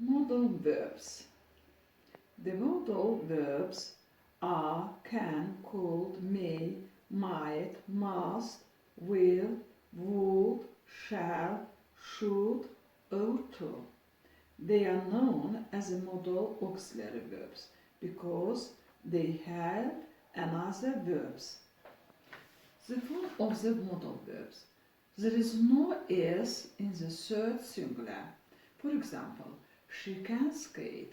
Modal verbs. The modal verbs are can, could, may, might, must, will, would, shall, should, ought to. They are known as modal auxiliary verbs because they help another verbs. The form of the modal verbs. There is no s in the third singular. For example, she can skate.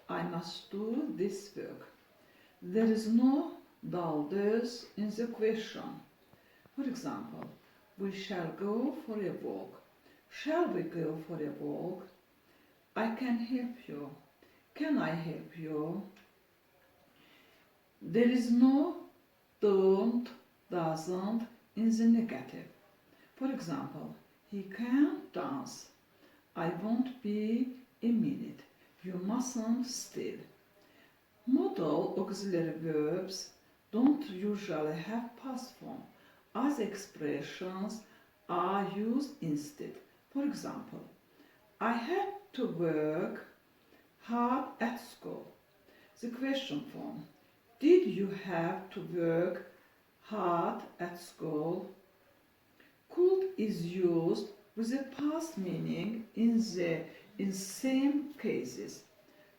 I must do this work. There is no does in the question. For example, we shall go for a walk. Shall we go for a walk? I can help you. Can I help you? There is no don't, doesn't in the negative. For example, he can't dance. I won't be a minute. You mustn't steal. Modal auxiliary verbs don't usually have past form. Other expressions are used instead. For example, I had to work hard at school. The question form. Did you have to work hard at school? Could is used with a past meaning in same cases.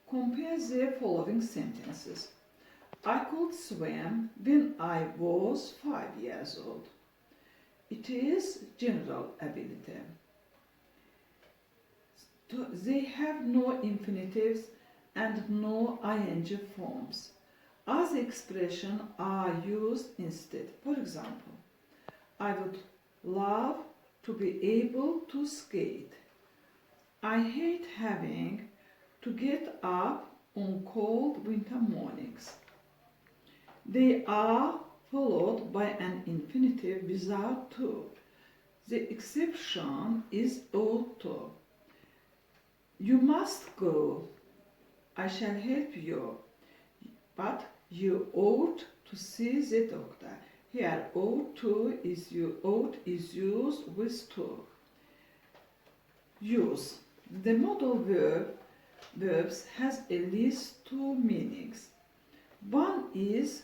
Compare the following sentences. I could swim when I was 5 years old. It is general ability. They have no infinitives and no ing forms. Other expressions are used instead. For example, I would love to be able to skate. I hate having to get up on cold winter mornings. They are followed by an infinitive without to. The exception is ought to. You must go. I shall help you. But you ought to see the doctor. Here, ought to is used with to. Use. The modal verbs has at least two meanings. One is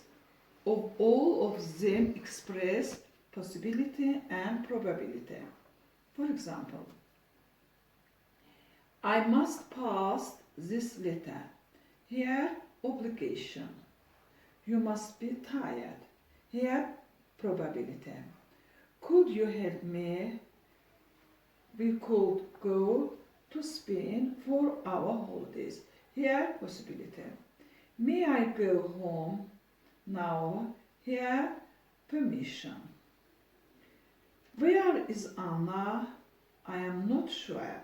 of all of them express possibility and probability. For example, I must pass this letter. Here, obligation. You must be tired. Here, probability. Could you help me? We could go to Spain for our holidays. Here, possibility. May I go home now? Here, permission. Where is Anna? I am not sure.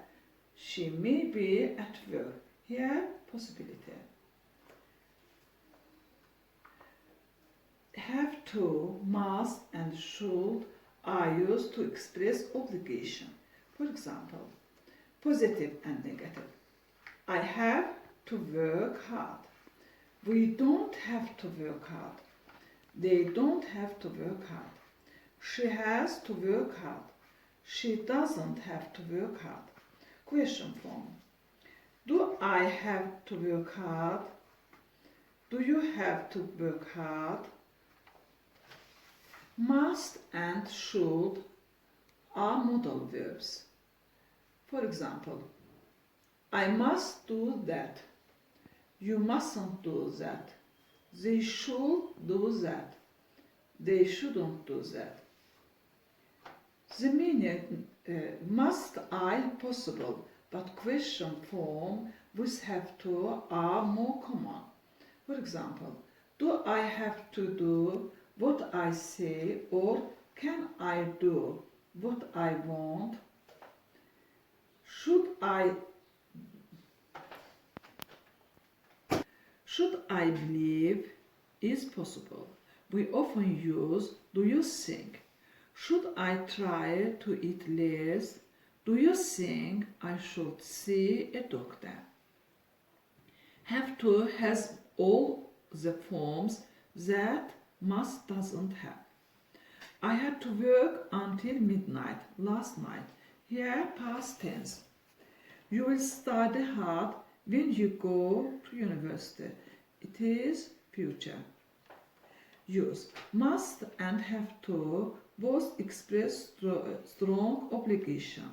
She may be at work. Here, possibility. Have to, must, and should are used to express obligation. For example, positive and negative. I have to work hard. We don't have to work hard. They don't have to work hard. She has to work hard. She doesn't have to work hard. Question form. Do I have to work hard? Do you have to work hard? Must and should are modal verbs. For example, I must do that. You mustn't do that. They should do that. They shouldn't do that. The meaning must I possible, but question form with have to are more common. For example, do I have to do what I say, or can I do what I want? Should I believe is possible. We often use do you think? Should I try to eat less? Do you think I should see a doctor? Have to has all the forms that must doesn't have. I had to work until midnight last night. Here, past tense. You will study hard when you go to university. It is future. Use must and have to both express strong obligation.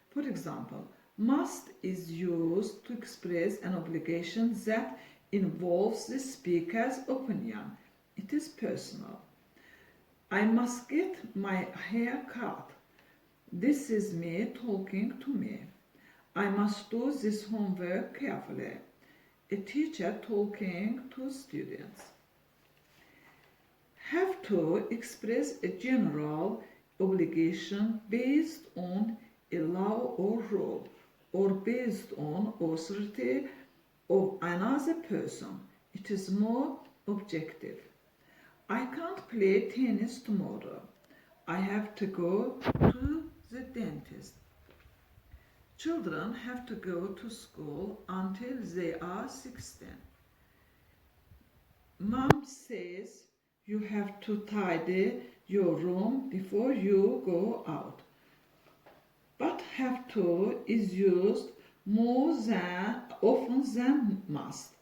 For example, must is used to express an obligation that involves the speaker's opinion. It is personal. I must get my hair cut. This is me talking to me. I must do this homework carefully. A teacher talking to students. Have to express a general obligation based on a law or rule, or based on authority of another person. It is more objective. I can't play tennis tomorrow. I have to go to the dentist. Children have to go to school until they are 16. Mom says you have to tidy your room before you go out. But have to is used more often than must.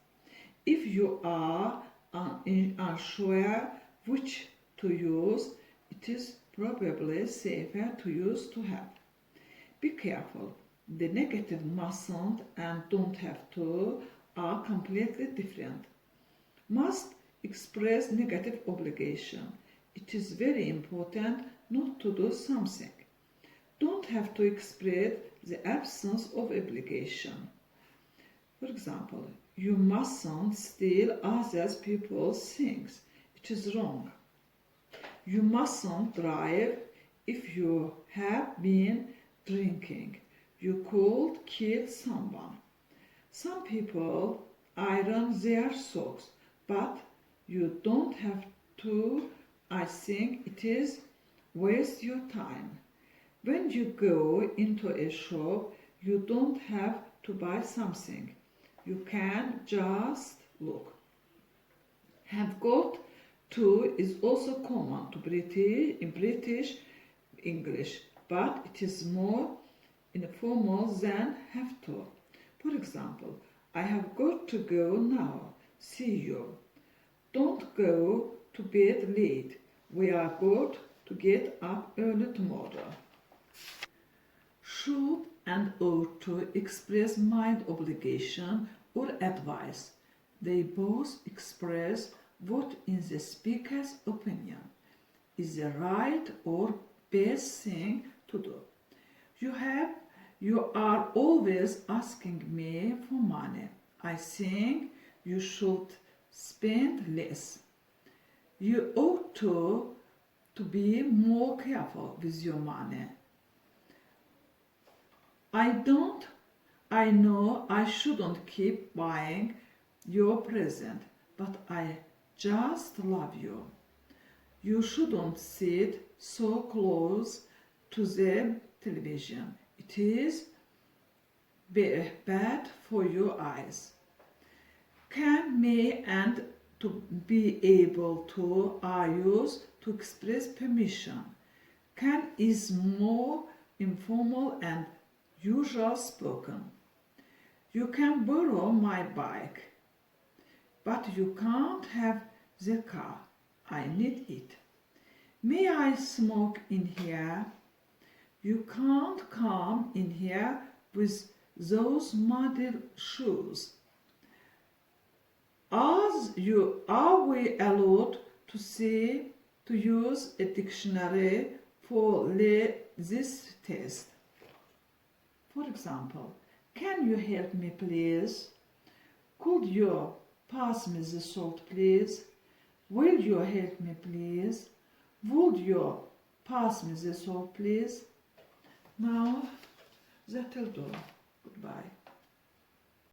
If you are unsure which to use, it is probably safer to use to have. Be careful. The negative mustn't and don't have to are completely different. Must express negative obligation. It is very important not to do something. Don't have to express the absence of obligation. For example, you mustn't steal other people's things. It is wrong. You mustn't drive if you have been drinking. You could kill someone. Some people iron their socks, but you don't have to. I think it is waste your time. When you go into a shop, you don't have to buy something. You can just look. Have got to is also common to British English, but it is more informal than have to. For example, I have got to go now. See you. Don't go to bed late. We are going to get up early tomorrow. Should and ought to express mild obligation or advice. They both express what, in the speaker's opinion, is the right or best thing to do. You are always asking me for money. I think you should spend less. You ought to be more careful with your money. I know I shouldn't keep buying your present, but I just love you. You shouldn't sit so close to the television. It is bad for your eyes. Can, may, and to be able to are used to express permission. Can is more informal and usual spoken. You can borrow my bike, but you can't have the car. I need it. May I smoke in here? You can't come in here with those muddy shoes. Are we allowed to use a dictionary for this test? For example, can you help me please? Could you pass me the salt please? Will you help me please? Would you pass me the salt please? Now that'll do. Goodbye.